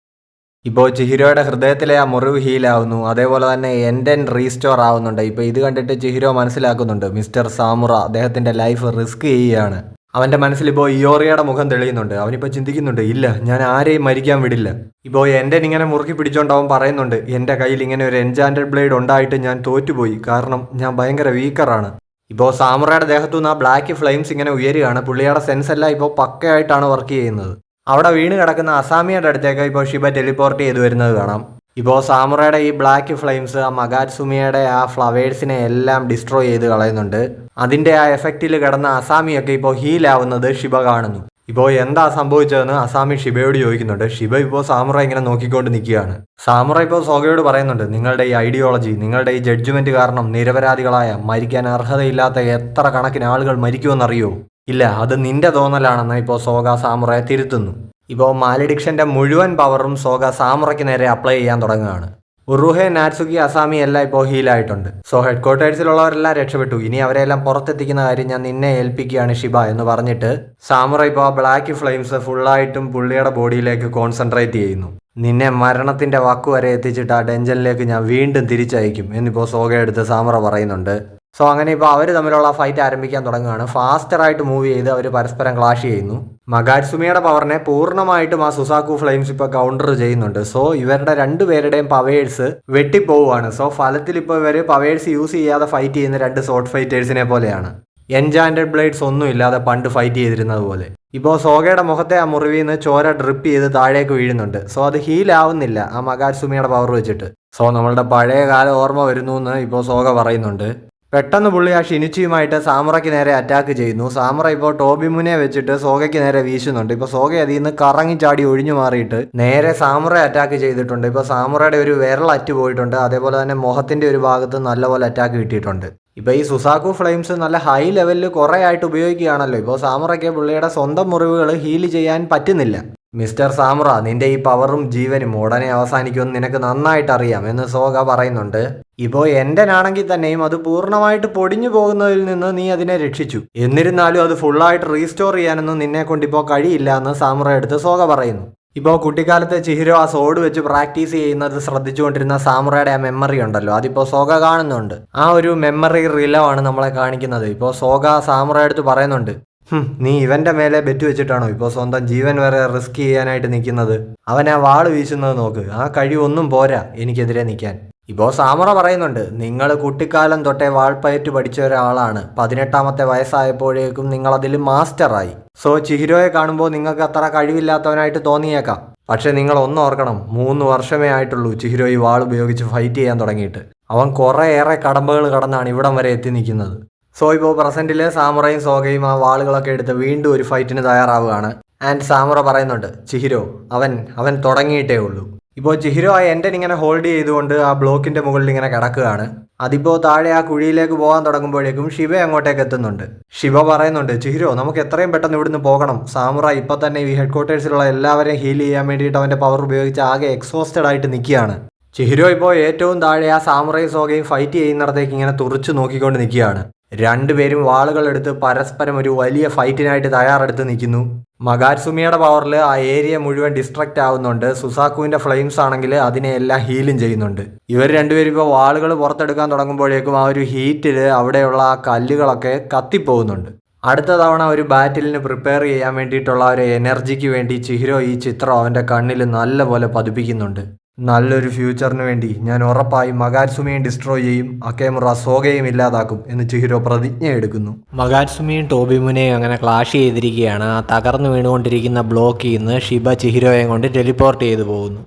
ഇപ്പോൾ ചിഹിരോയുടെ ഹൃദയത്തിലെ ആ മുറിവ് ഹീലാവുന്നു, അതേപോലെ തന്നെ എൻഡൻ റീസ്റ്റോർ ആവുന്നുണ്ട്. ഇപ്പോൾ ഇത് കണ്ടിട്ട് ചിഹിരോ മനസ്സിലാക്കുന്നുണ്ട് മിസ്റ്റർ സാമുറ അദ്ദേഹത്തിൻ്റെ ലൈഫ് റിസ്ക് ചെയ്യുകയാണ്. അവൻ്റെ മനസ്സിലിപ്പോൾ ഇയോറിയയുടെ മുഖം തെളിയുന്നുണ്ട്. അവനിപ്പോൾ ചിന്തിക്കുന്നുണ്ട്, ഇല്ല, ഞാൻ ആരെയും മരിക്കാൻ വിടില്ല. ഇപ്പോൾ എൻഡൻ ഇങ്ങനെ മുറുക്കി പിടിച്ചോണ്ട് അവൻ പറയുന്നുണ്ട്, എൻ്റെ കയ്യിൽ ഇങ്ങനെ ഒരു എൻചാൻറ്റഡ് ബ്ലേഡ് ഉണ്ടായിട്ട് ഞാൻ തോറ്റുപോയി, കാരണം ഞാൻ ഭയങ്കര വീക്കറാണ്. ഇപ്പോൾ സാമുറയുടെ ദേഹത്തുനിന്ന് ആ ബ്ലാക്ക് ഫ്ലെയിംസ് ഇങ്ങനെ ഉയരുകയാണ്. പുള്ളിയുടെ സെൻസ് എല്ലാം ഇപ്പോൾ പക്കയായിട്ടാണ് വർക്ക് ചെയ്യുന്നത്. അവിടെ വീണ് കിടക്കുന്ന അസാമിയുടെ അടുത്തേക്ക് ഇപ്പോൾ ഷിബ ടെലിപ്പോർട്ട് ചെയ്ത് വരുന്നത് കാണാം. ഇപ്പോൾ സാമുറയുടെ ഈ ബ്ലാക്ക് ഫ്ലെയിംസ് ആ മഗാറ്റ്സുമിയുടെ ആ ഫ്ലവേഴ്സിനെ എല്ലാം ഡിസ്ട്രോയ് ചെയ്ത് കളയുന്നുണ്ട്. അതിൻ്റെ ആ എഫക്റ്റിൽ കിടന്ന അസാമിയൊക്കെ ഇപ്പോൾ ഹീലാവുന്നത് ഷിബ കാണുന്നു. ഇപ്പോൾ എന്താ സംഭവിച്ചതെന്ന് അസാമി ഷിബയോട് ചോദിക്കുന്നുണ്ട്. ഷിബ ഇപ്പോൾ സാമുറ ഇങ്ങനെ നോക്കിക്കൊണ്ട് നിൽക്കുകയാണ്. സാമുറ ഇപ്പോൾ സോഗയോട് പറയുന്നുണ്ട്, നിങ്ങളുടെ ഈ ഐഡിയോളജി, നിങ്ങളുടെ ഈ ജഡ്ജ്മെൻറ്റ് കാരണം നിരപരാധികളായ, മരിക്കാൻ അർഹതയില്ലാത്ത എത്ര കണക്കിന് ആളുകൾ മരിക്കുമെന്നറിയോ? ഇല്ല, അത് നിന്റെ തോന്നലാണെന്ന് ഇപ്പോൾ സോഗ സാമുറയെ തിരുത്തുന്നു. ഇപ്പോൾ മാലിഡിക്ഷൻ്റെ മുഴുവൻ പവറും സോഗ സാമുറയ്ക്ക് നേരെ അപ്ലൈ ചെയ്യാൻ തുടങ്ങുകയാണ്. ഉറുഹെ, നാറ്റ്സുക്കി, അസാമി എല്ലാം ഇപ്പോൾ ഹീലായിട്ടുണ്ട്. സോ ഹെഡ് ക്വാർട്ടേഴ്സിലുള്ളവരെല്ലാം രക്ഷപ്പെട്ടു. ഇനി അവരെല്ലാം പുറത്തെത്തിക്കുന്ന കാര്യം ഞാൻ നിന്നെ ഏൽപ്പിക്കുകയാണ് ഷിബ എന്ന് പറഞ്ഞിട്ട് സാമുറ ഇപ്പോൾ ആ ബ്ലാക്ക് ഫ്ലെയിംസ് ഫുള്ളായിട്ടും പുള്ളിയുടെ ബോഡിയിലേക്ക് കോൺസെൻട്രേറ്റ് ചെയ്യുന്നു. നിന്നെ മരണത്തിൻ്റെ വക്കുവരെ എത്തിച്ചിട്ട് ആ ഡെഞ്ചനിലേക്ക് ഞാൻ വീണ്ടും തിരിച്ചയക്കും എന്നിപ്പോൾ സോഗയെടുത്ത് സാമുറ പറയുന്നുണ്ട്. സോ അങ്ങനെ ഇപ്പോൾ അവർ തമ്മിലുള്ള ഫൈറ്റ് ആരംഭിക്കാൻ തുടങ്ങുകയാണ്. ഫാസ്റ്ററായിട്ട് മൂവ് ചെയ്ത് അവർ പരസ്പരം ക്ലാഷ് ചെയ്യുന്നു. മഗാറ്റ്സുമിയുടെ പവറിനെ പൂർണ്ണമായിട്ടും ആ സുസാക്കു ഫ്ലെയിംസ് ഇപ്പോൾ കൗണ്ടർ ചെയ്യുന്നുണ്ട്. സോ ഇവരുടെ രണ്ടുപേരുടെയും പവേഴ്സ് വെട്ടിപ്പോവുകയാണ്. സോ ഫലത്തിൽ ഇപ്പോൾ ഇവർ പവേഴ്സ് യൂസ് ചെയ്യാതെ ഫൈറ്റ് ചെയ്യുന്ന രണ്ട് സോർട്ട് ഫൈറ്റേഴ്സിനെ പോലെയാണ്. എൻചാൻറ്റഡ് ബ്ലേഡ്സ് ഒന്നും ഇല്ലാതെ പണ്ട് ഫൈറ്റ് ചെയ്തിരുന്നത് പോലെ. ഇപ്പോൾ സോഗയുടെ മുഖത്തെ ആ മുറിവിൽ നിന്ന് ചോര ഡ്രിപ്പ് ചെയ്ത് താഴേക്ക് വീഴുന്നുണ്ട്. സോ അത് ഹീലാവുന്നില്ല ആ മഗാറ്റ്സുമിയുടെ പവർ വെച്ചിട്ട്. സോ നമ്മളുടെ പഴയ കാലം ഓർമ്മ വരുന്നു എന്ന് ഇപ്പോൾ സോഗ പറയുന്നുണ്ട്. പെട്ടെന്ന് പുള്ളി ആ ഷിനിച്ചിയുമായിട്ട് സാമുറയ്ക്ക് നേരെ അറ്റാക്ക് ചെയ്യുന്നു. സാമുറ ഇപ്പോൾ ടോബിമുനെ വെച്ചിട്ട് സോഗയ്ക്ക് നേരെ വീശുന്നുണ്ട്. ഇപ്പോൾ സോഗ അതിൽ നിന്ന് കറങ്ങി ചാടി ഒഴിഞ്ഞു മാറിയിട്ട് നേരെ സാമുറയെ അറ്റാക്ക് ചെയ്തിട്ടുണ്ട്. ഇപ്പോൾ സാമുറയുടെ ഒരു വിരൽ അറ്റ് പോയിട്ടുണ്ട്. അതേപോലെ തന്നെ മുഖത്തിൻ്റെ ഒരു ഭാഗത്ത് നല്ലപോലെ അറ്റാക്ക് കിട്ടിയിട്ടുണ്ട്. ഇപ്പോൾ ഈ സുസാക്കു ഫ്ലെയിംസ് നല്ല ഹൈ ലെവലിൽ കുറേ ആയിട്ട് ഉപയോഗിക്കുകയാണല്ലോ. ഇപ്പോൾ സാമുറയ്ക്ക് പുള്ളിയുടെ സ്വന്തം മുറിവുകൾ ഹീൽ ചെയ്യാൻ പറ്റുന്നില്ല. മിസ്റ്റർ സാമുറ, നിന്റെ ഈ പവറും ജീവനും ഉടനെ അവസാനിക്കുമെന്ന് നിനക്ക് നന്നായിട്ട് അറിയാം എന്ന് സോഗ പറയുന്നുണ്ട്. ഇപ്പോൾ എൻ്റെനാണെങ്കിൽ തന്നെയും അത് പൂർണ്ണമായിട്ട് പൊടിഞ്ഞു പോകുന്നതിൽ നിന്ന് നീ അതിനെ രക്ഷിച്ചു. എന്നിരുന്നാലും അത് ഫുള്ളായിട്ട് റീസ്റ്റോർ ചെയ്യാനൊന്നും നിന്നെ കൊണ്ടിപ്പോൾ കഴിയില്ല എന്ന് സാമുറ എടുത്ത് സോഗ പറയുന്നു. ഇപ്പോൾ കുട്ടിക്കാലത്ത് ചിഹിരോ ആ സോഡ് വെച്ച് പ്രാക്ടീസ് ചെയ്യുന്നത് ശ്രദ്ധിച്ചുകൊണ്ടിരുന്ന സാമുറയുടെ ആ മെമ്മറി ഉണ്ടല്ലോ, അതിപ്പോൾ സോഗ കാണുന്നുണ്ട്. ആ ഒരു മെമ്മറി റിലവാണ് നമ്മളെ കാണിക്കുന്നത്. ഇപ്പോൾ സോഗ സാമുറ എടുത്ത് പറയുന്നുണ്ട്, നീ ഇവൻ്റെ മേലെ ബെറ്റ് വെച്ചിട്ടാണോ ഇപ്പോൾ സ്വന്തം ജീവൻ വരെ റിസ്ക് ചെയ്യാനായിട്ട് നിൽക്കുന്നത്? അവൻ ആ വാള് വീശുന്നത് നോക്ക്, ആ കഴിവൊന്നും പോരാ എനിക്കെതിരെ നിൽക്കാൻ. ഇപ്പോൾ സാമുറ പറയുന്നുണ്ട്, നിങ്ങൾ കുട്ടിക്കാലം തൊട്ടേ വാൾപ്പയറ്റ് പഠിച്ച ഒരാളാണ്. 18ാമത്തെ വയസ്സായപ്പോഴേക്കും നിങ്ങളതിൽ മാസ്റ്ററായി. സോ ചിഹിരോയെ കാണുമ്പോൾ നിങ്ങൾക്ക് അത്ര കഴിവില്ലാത്തവനായിട്ട് തോന്നിയേക്കാം. പക്ഷേ നിങ്ങൾ ഓർക്കണം, 3 വർഷമേ ആയിട്ടുള്ളൂ ചിഹിരോ ഈ വാൾ ഉപയോഗിച്ച് ഫൈറ്റ് ചെയ്യാൻ തുടങ്ങിയിട്ട്. അവൻ കുറേയേറെ കടമ്പകൾ കടന്നാണ് ഇവിടം വരെ എത്തി നിൽക്കുന്നത്. സോ ഇപ്പോൾ പ്രസൻറ്റിൽ സാമുറയും സോഗയും ആ വാളുകളൊക്കെ എടുത്ത് വീണ്ടും ഒരു ഫൈറ്റിന് തയ്യാറാവുകയാണ്. ആൻഡ് സാമുറ പറയുന്നുണ്ട്, ചിഹിരോ അവൻ തുടങ്ങിയിട്ടേ ഉള്ളൂ. ഇപ്പോൾ ചിഹിരോ ആ എൻഡൻ ഇങ്ങനെ ഹോൾഡ് ചെയ്തുകൊണ്ട് ആ ബ്ലോക്കിൻ്റെ മുകളിൽ ഇങ്ങനെ കിടക്കുകയാണ്. അതിപ്പോൾ താഴെ ആ കുഴിയിലേക്ക് പോകാൻ തുടങ്ങുമ്പോഴേക്കും ഷിബ അങ്ങോട്ടേക്ക് എത്തുന്നുണ്ട്. ഷിബ പറയുന്നുണ്ട്, ചിഹിരോ നമുക്ക് എത്രയും പെട്ടെന്ന് ഇവിടുന്ന് പോകണം. സാമുറ ഇപ്പോൾ തന്നെ ഈ ഹെഡ് ക്വാർട്ടേഴ്സിലുള്ള എല്ലാവരെയും ഹീൽ ചെയ്യാൻ വേണ്ടിയിട്ട് അവൻ്റെ പവർ ഉപയോഗിച്ച് ആകെ എക്സോസ്റ്റഡ് ആയിട്ട് നിൽക്കുകയാണ്. ചിഹിരോ ഇപ്പോൾ ഏറ്റവും താഴെ ആ സാമുറയും സോഗയും ഫൈറ്റ് ചെയ്യുന്നിടത്തേക്ക് ഇങ്ങനെ തുറച്ചു നോക്കിക്കൊണ്ട് നിൽക്കുകയാണ്. രണ്ടുപേരും വാളുകൾ എടുത്ത് പരസ്പരം ഒരു വലിയ ഫൈറ്റിനായിട്ട് തയ്യാറെടുത്ത് നിൽക്കുന്നു. മഗാറ്റ്സുമിയുടെ പവറിൽ ആ ഏരിയ മുഴുവൻ ഡിസ്ട്രക്റ്റ് ആവുന്നുണ്ട്. സുസാക്കുവിൻ്റെ ഫ്ലെയിംസ് ആണെങ്കിൽ അതിനെ എല്ലാം ഹീലും ചെയ്യുന്നുണ്ട്. ഇവർ രണ്ടുപേരും ഇപ്പോൾ വാളുകൾ പുറത്തെടുക്കാൻ തുടങ്ങുമ്പോഴേക്കും ആ ഒരു ഹീറ്റിൽ അവിടെയുള്ള ആ കല്ലുകളൊക്കെ കത്തിപ്പോകുന്നുണ്ട്. അടുത്ത തവണ ഒരു ബാറ്റിലിന് പ്രിപ്പയർ ചെയ്യാൻ വേണ്ടിയിട്ടുള്ള ഒരു എനർജിക്ക് വേണ്ടി ചിഹിരോ ഈ ചിത്രം അവൻ്റെ കണ്ണിൽ നല്ലപോലെ പതിപ്പിക്കുന്നുണ്ട്. നല്ലൊരു ഫ്യൂച്ചറിന് വേണ്ടി ഞാൻ ഉറപ്പായും മഗാറ്റ്സുമിയും ഡിസ്ട്രോയ് ചെയ്യും, അക്കേമുറ സോഗയും ഇല്ലാതാക്കും എന്ന് ചിഹിരോ പ്രതിജ്ഞ എടുക്കുന്നു. മഗാറ്റ്സുമിയും ടോബിമുനെയും അങ്ങനെ ക്ലാഷ് ചെയ്തിരിക്കുകയാണ്. ആ തകർന്നു വീണുകൊണ്ടിരിക്കുന്ന ബ്ലോക്കിൽ നിന്ന് ഷിബ ചിഹിരോയെ കൊണ്ട് ടെലിപ്പോർട്ട് ചെയ്തു പോകുന്നു.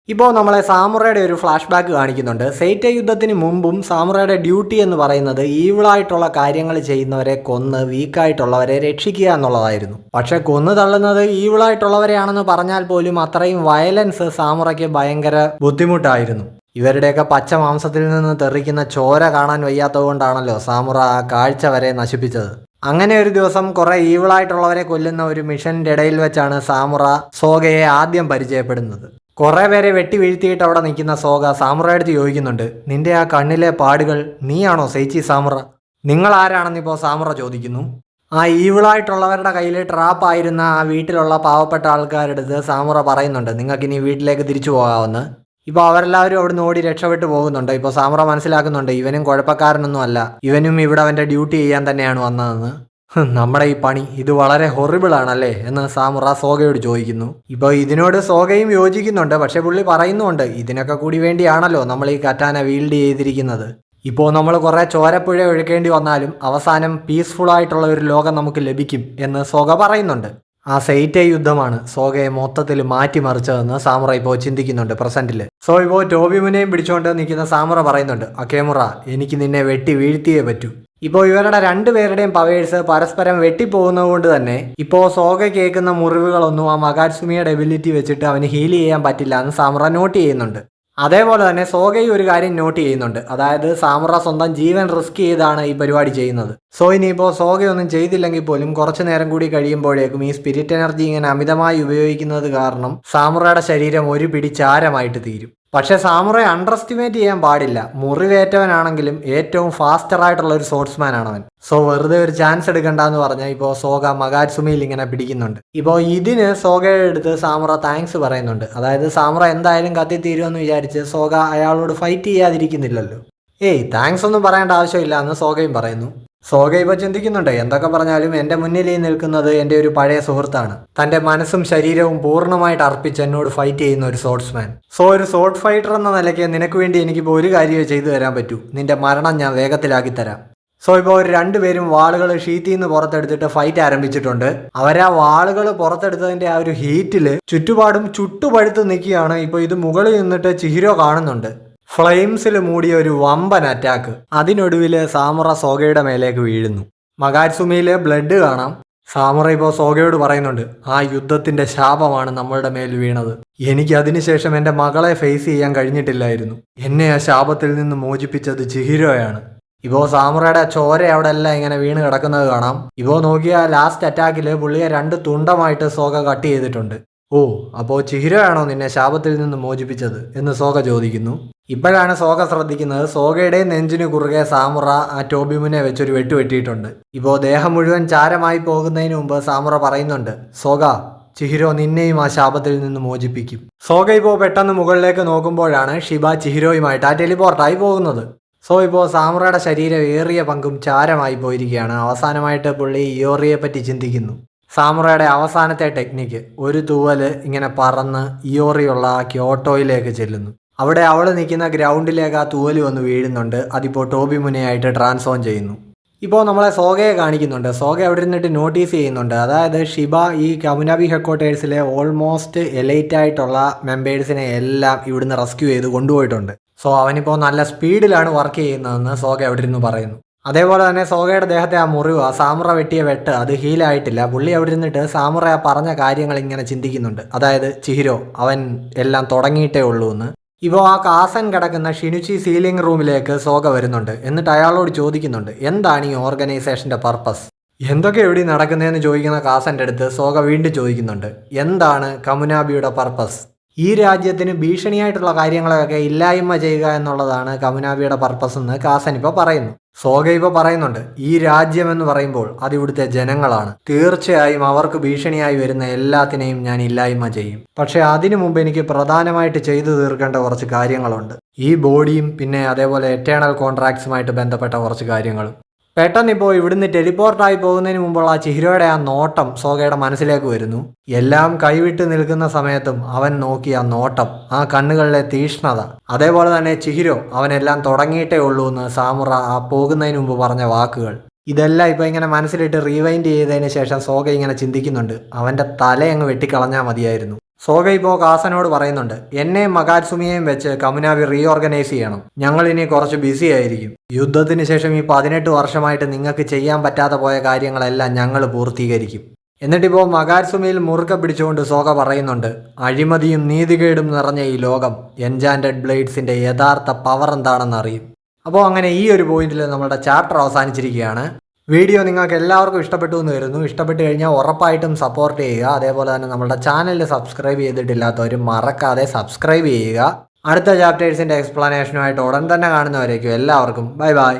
ഇപ്പോൾ നമ്മളെ സാമുറയുടെ ഒരു ഫ്ലാഷ് ബാക്ക് കാണിക്കുന്നുണ്ട്. സെയ്റ്റ യുദ്ധത്തിന് മുമ്പും സാമുറയുടെ ഡ്യൂട്ടി എന്ന് പറയുന്നത് ഈവിളായിട്ടുള്ള കാര്യങ്ങൾ ചെയ്യുന്നവരെ കൊന്ന് വീക്കായിട്ടുള്ളവരെ രക്ഷിക്കുക എന്നുള്ളതായിരുന്നു. പക്ഷെ കൊന്നു തള്ളുന്നത് ഈവിളായിട്ടുള്ളവരെയാണെന്ന് പറഞ്ഞാൽ പോലും അത്രയും വയലൻസ് സാമുറയ്ക്ക് ഭയങ്കര ബുദ്ധിമുട്ടായിരുന്നു. ഇവരുടെയൊക്കെ പച്ച മാംസത്തിൽ നിന്ന് തെറിക്കുന്ന ചോര കാണാൻ വയ്യാത്തതുകൊണ്ടാണല്ലോ സാമുറ ആ കാഴ്ച വരെ നശിപ്പിച്ചത്. അങ്ങനെ ഒരു ദിവസം കുറെ ഈവിളായിട്ടുള്ളവരെ കൊല്ലുന്ന ഒരു മിഷൻ്റെ ഇടയിൽ വെച്ചാണ് സാമുറ സോഗയെ ആദ്യം പരിചയപ്പെടുന്നത്. കുറേ പേരെ വെട്ടി വീഴ്ത്തിയിട്ട് അവിടെ നിൽക്കുന്ന സോഗ സാമുറയുടെ അടുത്ത് ചോദിക്കുന്നുണ്ട്, നിന്റെ ആ കണ്ണിലെ പാടുകൾ നീയാണോ സൈച്ചി സാമുറ? നിങ്ങൾ ആരാണെന്നിപ്പോൾ സാമുറ ചോദിക്കുന്നു. ആ ഈവിളായിട്ടുള്ളവരുടെ കയ്യിൽ ട്രാപ്പായിരുന്ന ആ വീട്ടിലുള്ള പാവപ്പെട്ട ആൾക്കാരുടെ അടുത്ത് സാമുറ പറയുന്നുണ്ട്, നിങ്ങൾക്കിനി വീട്ടിലേക്ക് തിരിച്ചു പോകാമെന്ന്. ഇപ്പോൾ അവരെല്ലാവരും അവിടുന്ന് ഓടി രക്ഷപ്പെട്ടു പോകുന്നുണ്ട്. ഇപ്പോൾ സാമുറ മനസ്സിലാക്കുന്നുണ്ട് ഇവനും കുഴപ്പക്കാരനൊന്നും അല്ല, ഇവനും ഇവിടെ അവൻ്റെ ഡ്യൂട്ടി ചെയ്യാൻ തന്നെയാണ് വന്നതെന്ന്. നമ്മുടെ ഈ പണി ഇത് വളരെ ഹൊറിബിൾ ആണല്ലേ എന്ന് സാമുറ സോഗയോട് ചോദിക്കുന്നു. ഇപ്പോൾ ഇതിനോട് സോഗയും യോജിക്കുന്നുണ്ട്. പക്ഷെ പുള്ളി പറയുന്നുണ്ട്, ഇതിനൊക്കെ കൂടി വേണ്ടിയാണല്ലോ നമ്മൾ ഈ കറ്റാന വീൽഡ് ചെയ്തിരിക്കുന്നത്. ഇപ്പോൾ നമ്മൾ കുറേ ചോരപ്പുഴ ഒഴുക്കേണ്ടി വന്നാലും അവസാനം പീസ്ഫുൾ ആയിട്ടുള്ള ഒരു ലോകം നമുക്ക് ലഭിക്കും എന്ന് സോഗ പറയുന്നുണ്ട്. ആ സെയ്റ്റേ യുദ്ധമാണ് സോഗയെ മൊത്തത്തിൽ മാറ്റിമറിച്ചതെന്ന് സാമുറ ഇപ്പോൾ ചിന്തിക്കുന്നുണ്ട് പ്രസന്റിൽ. സോ ഇപ്പോൾ ടോബിമുനെയും പിടിച്ചുകൊണ്ട് നിൽക്കുന്ന സാമുറ പറയുന്നുണ്ട്, അക്കേമുറ എനിക്ക് നിന്നെ വെട്ടി വീഴ്ത്തിയേ പറ്റൂ. ഇപ്പോൾ ഇവരുടെ രണ്ടുപേരുടെയും പവേഴ്സ് പരസ്പരം വെട്ടിപ്പോകുന്നത് കൊണ്ട് തന്നെ ഇപ്പോൾ സോഗ കേൾക്കുന്ന മുറിവുകളൊന്നും ആ മകാത്സുമിയുടെ എബിലിറ്റി വെച്ചിട്ട് അവന് ഹീൽ ചെയ്യാൻ പറ്റില്ല എന്ന് സാമുറ നോട്ട് ചെയ്യുന്നുണ്ട്. അതേപോലെ തന്നെ സോഗയും ഒരു കാര്യം നോട്ട് ചെയ്യുന്നുണ്ട്, അതായത് സാമുറ സ്വന്തം ജീവൻ റിസ്ക് ചെയ്താണ് ഈ പരിപാടി ചെയ്യുന്നത്. സോ ഇനിയിപ്പോൾ സോഗയൊന്നും ചെയ്തില്ലെങ്കിൽ പോലും കുറച്ചു നേരം കൂടി കഴിയുമ്പോഴേക്കും ഈ സ്പിരിറ്റ് എനർജി ഇങ്ങനെ അമിതമായി ഉപയോഗിക്കുന്നത് കാരണം സാമുറയുടെ ശരീരം ഒരു പിടി ചാരമായിട്ട് തീരും. പക്ഷേ സാമുറയെ അണ്ടർ എസ്റ്റിമേറ്റ് ചെയ്യാൻ പാടില്ല. മുറിവേറ്റവനാണെങ്കിലും ഏറ്റവും ഫാസ്റ്റർ ആയിട്ടുള്ള ഒരു സോർട്സ്മാൻ ആണ് അവൻ. സോ വെറുതെ ഒരു ചാൻസ് എടുക്കണ്ടെന്ന് പറഞ്ഞാൽ ഇപ്പോൾ സോഗ മകാത്സുമിയിൽ ഇങ്ങനെ പിടിക്കുന്നുണ്ട്. ഇപ്പോൾ ഇതിന് സോഗയുടെ അടുത്ത് സാമുറ താങ്ക്സ് പറയുന്നുണ്ട്. അതായത് സാമുറ എന്തായാലും കത്തിത്തീരുമെന്ന് വിചാരിച്ച് സോഗ അയാളോട് ഫൈറ്റ് ചെയ്യാതിരിക്കുന്നില്ലല്ലോ. താങ്ക്സ് ഒന്നും പറയേണ്ട ആവശ്യമില്ല എന്ന് സോഗയും പറയുന്നു. സോഗ ഇപ്പോൾ ചിന്തിക്കുന്നുണ്ട്, എന്തൊക്കെ പറഞ്ഞാലും എൻ്റെ മുന്നിൽ നിൽക്കുന്നത് എൻ്റെ ഒരു പഴയ സുഹൃത്താണ്, തൻ്റെ മനസ്സും ശരീരവും പൂർണ്ണമായിട്ട് അർപ്പിച്ച് എന്നോട് ഫൈറ്റ് ചെയ്യുന്ന ഒരു സോർട്സ്മാൻ. സോ ഒരു സോർട്ട് ഫൈറ്റർ എന്ന നിലയ്ക്ക് നിനക്ക് വേണ്ടി എനിക്കിപ്പോൾ ഒരു കാര്യമേ ചെയ്തു തരാൻ പറ്റൂ, നിന്റെ മരണം ഞാൻ വേഗത്തിലാക്കി തരാം. സോ ഇപ്പോൾ ഒരു രണ്ടുപേരും വാളുകൾ ഷീറ്റിൽ നിന്ന് പുറത്തെടുത്തിട്ട് ഫൈറ്റ് ആരംഭിച്ചിട്ടുണ്ട്. അവരാ വാളുകൾ പുറത്തെടുത്തതിൻ്റെ ആ ഒരു ഹീറ്റിൽ ചുറ്റുപാടും ചുട്ടുപഴുത്ത് നിൽക്കുകയാണ്. ഇപ്പോൾ ഇത് മുകളിൽ നിന്നിട്ട് ചിഹിരോ കാണുന്നുണ്ട്. ഫ്ലെയിംസിൽ മൂടിയ ഒരു വമ്പൻ അറ്റാക്ക്. അതിനൊടുവിൽ സാമുറ സോഗയുടെ മേലേക്ക് വീഴുന്നു. മകാത്സുമിയിൽ ബ്ലഡ് കാണാം. സാമുറ ഇപ്പോൾ സോഗയോട് പറയുന്നുണ്ട്, ആ യുദ്ധത്തിന്റെ ശാപമാണ് നമ്മളുടെ മേൽ വീണത്. എനിക്ക് അതിനുശേഷം എൻ്റെ മകളെ ഫേസ് ചെയ്യാൻ കഴിഞ്ഞിട്ടില്ലായിരുന്നു. എന്നെ ആ ശാപത്തിൽ നിന്ന് മോചിപ്പിച്ചത് ചിഹിരോയാണ്. ഇപ്പോൾ സാമുറയുടെ ചോര അവിടെ എല്ലാം ഇങ്ങനെ വീണ് കിടക്കുന്നത് കാണാം. ഇപ്പോൾ നോക്കിയ ലാസ്റ്റ് അറ്റാക്കിൽ പുള്ളിയെ 2 തുണ്ടമായിട്ട് സോഗ കട്ട് ചെയ്തിട്ടുണ്ട്. അപ്പോൾ ചിഹിരോയാണോ നിന്നെ ശാപത്തിൽ നിന്ന് മോചിപ്പിച്ചത് എന്ന് സോഗ ചോദിക്കുന്നു. ഇപ്പോഴാണ് സോഗ ശ്രദ്ധിക്കുന്നത്, സോഗയുടെ നെഞ്ചിനു കുറുകെ സാമുറ ആ ടോബിമുനെ വെച്ചൊരു വെട്ടിയിട്ടുണ്ട്. ഇപ്പോൾ ദേഹം മുഴുവൻ ചാരമായി പോകുന്നതിന് മുമ്പ് സാമുറ പറയുന്നുണ്ട്, സോഗ ചിഹിരോ നിന്നെയും ആ ശാപത്തിൽ നിന്ന് മോചിപ്പിക്കും. സോഗ ഇപ്പോൾ പെട്ടെന്ന് മുകളിലേക്ക് നോക്കുമ്പോഴാണ് ഷിബ ചിഹിരോയുമായിട്ട് ആ ടെലിപോർട്ടായി പോകുന്നത്. സോ ഇപ്പോൾ സാമുറയുടെ ശരീരം ഏറിയ പങ്കും ചാരമായി പോയിരിക്കുകയാണ്. അവസാനമായിട്ട് പുള്ളി ഇയോറിയെ പറ്റി ചിന്തിക്കുന്നു. സാമുറയുടെ അവസാനത്തെ ടെക്നിക്ക്, ഒരു തൂവൽ ഇങ്ങനെ പറന്ന് ഇയോറിയുള്ള ആ ക്യോട്ടോയിലേക്ക് ചെല്ലുന്നു. അവിടെ അവൾ നിൽക്കുന്ന ഗ്രൗണ്ടിലേക്ക് ആ തൂവൽ വന്ന് വീഴുന്നുണ്ട്. അതിപ്പോൾ ടോബിമുനെയായിട്ട് ട്രാൻസ്ഫോം ചെയ്യുന്നു. ഇപ്പോൾ നമ്മളെ സോഗയെ കാണിക്കുന്നുണ്ട്. സോഗ അവിടെ ഇരുന്നിട്ട് നോട്ടീസ് ചെയ്യുന്നുണ്ട്, അതായത് ഷിബ ഈ കമുനാബി ഹെഡ്ക്വാർട്ടേഴ്സിലെ ഓൾമോസ്റ്റ് എലൈറ്റ് ആയിട്ടുള്ള മെമ്പേഴ്സിനെ എല്ലാം ഇവിടുന്ന് റെസ്ക്യൂ ചെയ്ത് കൊണ്ടുപോയിട്ടുണ്ട്. സോ അവനിപ്പോൾ നല്ല സ്പീഡിലാണ് വർക്ക് ചെയ്യുന്നതെന്ന് സോഗ അവിടെ ഇരുന്ന് പറയുന്നു. അതേപോലെ തന്നെ സോഗയുടെ ദേഹത്തെ ആ മുറിവ്, ആ സാമുറ വെട്ടിയ വെട്ട്, അത് ഹീലായിട്ടില്ല. പുള്ളി അവിടെ ഇരുന്നിട്ട് സാമുറ ആ പറഞ്ഞ കാര്യങ്ങൾ ഇങ്ങനെ ചിന്തിക്കുന്നുണ്ട്. അതായത് ചിഹിരോ അവൻ എല്ലാം തുടങ്ങിയിട്ടേ ഉള്ളൂ എന്ന്. ഇപ്പോൾ ആ കാസൻ കിടക്കുന്ന ഷിനുച്ചി സീലിംഗ് റൂമിലേക്ക് സോഗ വരുന്നുണ്ട്. എന്നിട്ട് അയാളോട് ചോദിക്കുന്നുണ്ട്, എന്താണ് ഈ ഓർഗനൈസേഷൻ്റെ പർപ്പസ്, എന്തൊക്കെ എവിടെ നടക്കുന്നതെന്ന് ചോദിക്കുന്ന കാസൻ്റെ അടുത്ത് സോഗ വീണ്ടും ചോദിക്കുന്നുണ്ട്, എന്താണ് കമുനാബിയുടെ പർപ്പസ്. ഈ രാജ്യത്തിന് ഭീഷണിയായിട്ടുള്ള കാര്യങ്ങളൊക്കെ ഇല്ലായ്മ ചെയ്യുക എന്നുള്ളതാണ് കമുനാബിയുടെ പർപ്പസ് എന്ന് കാസൻ ഇപ്പോൾ പറയുന്നു. സോഗ ഇപ്പോൾ പറയുന്നുണ്ട്, ഈ രാജ്യം എന്ന് പറയുമ്പോൾ അത് ഇവിടുത്തെ ജനങ്ങളാണ്. തീർച്ചയായും അവർക്ക് ഭീഷണിയായി വരുന്ന എല്ലാത്തിനെയും ഞാൻ ഇല്ലായ്മ ചെയ്യും. പക്ഷേ അതിനു മുമ്പ് എനിക്ക് പ്രധാനമായിട്ട് ചെയ്തു തീർക്കേണ്ട കുറച്ച് കാര്യങ്ങളുണ്ട്. ഈ ബോഡിയും പിന്നെ അതേപോലെ എറ്റേണൽ കോൺട്രാക്ട്സുമായിട്ട് ബന്ധപ്പെട്ട കുറച്ച് കാര്യങ്ങളും. പെട്ടെന്ന് ഇപ്പോൾ ഇവിടുന്ന് ടെലിപ്പോർട്ടായി പോകുന്നതിന് മുമ്പുള്ള ആ ചിഹിരോയുടെ ആ നോട്ടം സോഗയുടെ മനസ്സിലേക്ക് വരുന്നു. എല്ലാം കൈവിട്ട് നിൽക്കുന്ന സമയത്തും അവൻ നോക്കിയ ആ നോട്ടം, ആ കണ്ണുകളിലെ തീഷ്ണത, അതേപോലെ തന്നെ ചിഹിരോ അവനെല്ലാം തുടങ്ങിയിട്ടേ ഉള്ളൂ എന്ന് സാമുറ ആ പോകുന്നതിന് മുമ്പ് പറഞ്ഞ വാക്കുകൾ, ഇതെല്ലാം ഇപ്പോൾ ഇങ്ങനെ മനസ്സിലിട്ട് റീവൈൻഡ് ചെയ്തതിന് ശേഷം സോഗ ഇങ്ങനെ ചിന്തിക്കുന്നുണ്ട്, അവൻ്റെ തലയങ്ങ് വെട്ടിക്കളഞ്ഞാൽ മതിയായിരുന്നു. സോഗ ഇപ്പോൾ കാസനോട് പറയുന്നുണ്ട്, എന്നെയും മകാത്സുമിയെയും വെച്ച് കമുനാബി റീഓർഗനൈസ് ചെയ്യണം. ഞങ്ങളിനി കുറച്ച് ബിസി ആയിരിക്കും. യുദ്ധത്തിന് ശേഷം ഈ 18 വർഷമായിട്ട് നിങ്ങൾക്ക് ചെയ്യാൻ പറ്റാതെ പോയ കാര്യങ്ങളെല്ലാം ഞങ്ങൾ പൂർത്തീകരിക്കും. എന്നിട്ടിപ്പോൾ മകാത്സുമിയിൽ മുറുക്ക പിടിച്ചുകൊണ്ട് സോഗ പറയുന്നുണ്ട്, അഴിമതിയും നീതികേടും നിറഞ്ഞ ഈ ലോകം എൻചാൻറ്റഡ് ബ്ലേഡ്സിൻ്റെ യഥാർത്ഥ പവർ എന്താണെന്ന് അറിയും. അപ്പോൾ അങ്ങനെ ഈ ഒരു പോയിന്റിൽ നമ്മുടെ ചാപ്റ്റർ അവസാനിച്ചിരിക്കുകയാണ്. വീഡിയോ നിങ്ങൾക്ക് എല്ലാവർക്കും ഇഷ്ടപ്പെട്ടു എന്ന് വരുന്നു. ഇഷ്ടപ്പെട്ട് കഴിഞ്ഞാൽ ഉറപ്പായിട്ടും സപ്പോർട്ട് ചെയ്യുക. അതേപോലെ തന്നെ നമ്മുടെ ചാനൽ സബ്സ്ക്രൈബ് ചെയ്തിട്ടില്ലാത്തവർ മറക്കാതെ സബ്സ്ക്രൈബ് ചെയ്യുക. അടുത്ത ചാപ്റ്റേഴ്സിൻ്റെ എക്സ്പ്ലനേഷനുമായിട്ട് ഉടൻ തന്നെ കാണുന്നവരേക്കും എല്ലാവർക്കും ബൈ ബൈ.